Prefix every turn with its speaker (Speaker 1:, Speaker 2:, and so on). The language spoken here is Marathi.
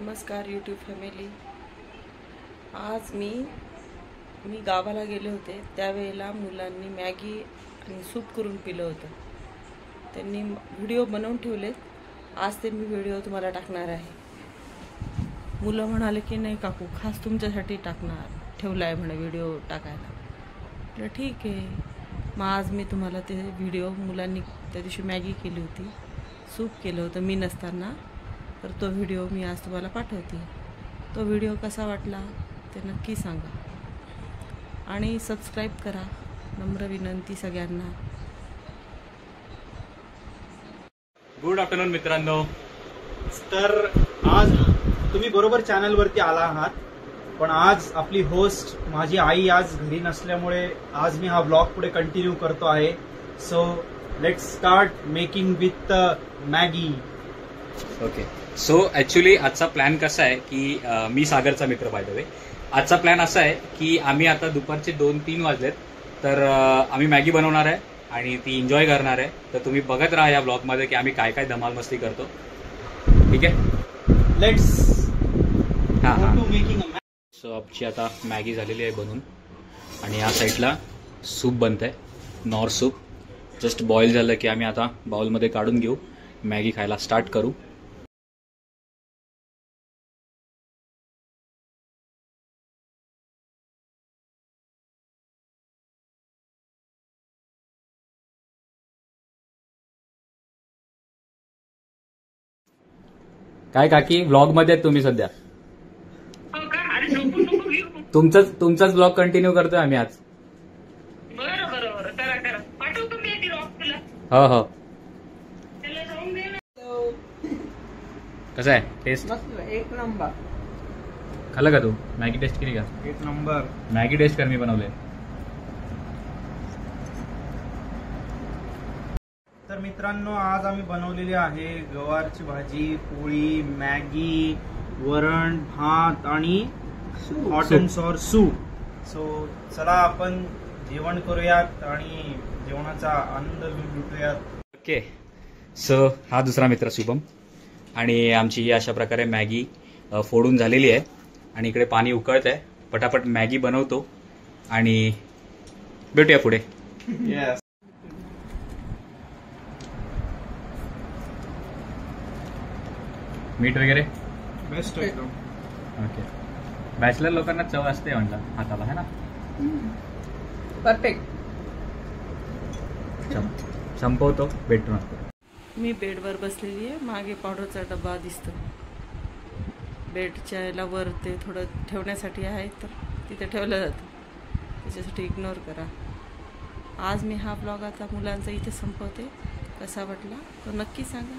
Speaker 1: नमस्कार यूट्यूब फॅमिली। आज मी गावाला गेले होते, त्यावेळेला मुलांनी मॅगी आणि सूप करून पिलं होतं। त्यांनी व्हिडिओ बनवून ठेवलेत, आज ते मी व्हिडिओ तुम्हाला टाकणार आहे। मुलं म्हणाले की नाही काकू खास तुमच्यासाठी ठेवला आहे म्हणे व्हिडिओ टाकायला। म्हटलं ठीक आहे, मग आज मी तुम्हाला ते व्हिडिओ, मुलांनी त्या दिवशी मॅगी केली होती, सूप केलं होतं मी नसताना, तर तो व्हिडिओ मी आज तुम्हाला पाठवते। तो व्हिडिओ कसा वाटला ते नक्की सांगा आणि सबस्क्राईब करा, नम्र विनंती सगळ्यांना।
Speaker 2: गुड आफ्टरनून मित्रांनो।
Speaker 3: तर आज तुम्ही बरोबर चॅनलवरती आला आहात, पण आज आपली होस्ट माझी आई आज घरी नसल्यामुळे आज मी हा ब्लॉग पुढे कंटिन्यू करतो आहे। So let's start making with Maggi.
Speaker 2: Okay, so actually आजचा प्लॅन कसा आहे की मी सागरचा मित्र बाय द वे। आजचा प्लॅन असा आहे की आम्ही आता दुपारचे 2-3 वाजलेत, तर आम्ही मॅगी बनवणार आहे आणि ती एन्जॉय करणार आहे। तर तुम्ही बघत राहा या ब्लॉगमध्ये की आम्ही काय काय धमाल मस्ती करतो, ठीक आहे?
Speaker 3: लेट्स
Speaker 2: हां
Speaker 3: टू मेकिंग अ।
Speaker 2: सो आमची आता मॅगी झालेली आहे बनून आणि या साईडला सूप बनत आहे, नॉर सूप। जस्ट बॉईल झालं की आम्ही आता बाउलमध्ये काढून घेऊ, मॅगी खायला स्टार्ट करू। काय काकी व्लॉग मध्ये तुम्ही सध्या? तुमचाच ब्लॉग कंटिन्यू करतोय आम्ही आज।
Speaker 4: बरोबर करा पाठवतो मी ती रॉक तुला।
Speaker 2: हो हो,
Speaker 4: त्याला जाऊन दे ना।
Speaker 2: कसं आहे टेस्ट?
Speaker 1: मस्त, एक नंबर।
Speaker 2: खाल्लं का तू? मॅगी टेस्ट केली का?
Speaker 3: एक नंबर
Speaker 2: मॅगी टेस्ट कर, मी बनवलंय।
Speaker 3: तर मित्रांनो, आज आम्ही बनवलेली आहे गवारची भाजी, पोळी, मॅगी, वरण, भात आणि hot and sour soup. So चला आपण जेवण करूयात आणि जेवणाचा आनंद लुटूयात।
Speaker 2: ओके, सो हा दुसरा मित्र शुभम आणि आमची ही अशा प्रकारे मॅगी फोडून झालेली आहे आणि इकडे पाणी उकळत आहे। पटापट मॅगी बनवतो आणि भेटूया पुढे।
Speaker 3: येस,
Speaker 2: मीठ वगैरे
Speaker 3: बेस्ट एकदम।
Speaker 2: ओके, बॅचलर लोकांना चव असते म्हटलं हाताला, है ना?
Speaker 1: परफेक्ट।
Speaker 2: संपवतो, भेटतो नंतर।
Speaker 1: मी बेडवर बसलेली आहे, मागे पावडरचा डब्बा दिसतो। बेडच्या याला वर ते थोडं ठेवण्यासाठी आहे, तर तिथे ठेवलं जातं, त्याच्यासाठी इग्नोर करा। आज मी हा ब्लॉग आता मुलांचा इथे संपवते। कसा वाटला तो नक्की सांगा।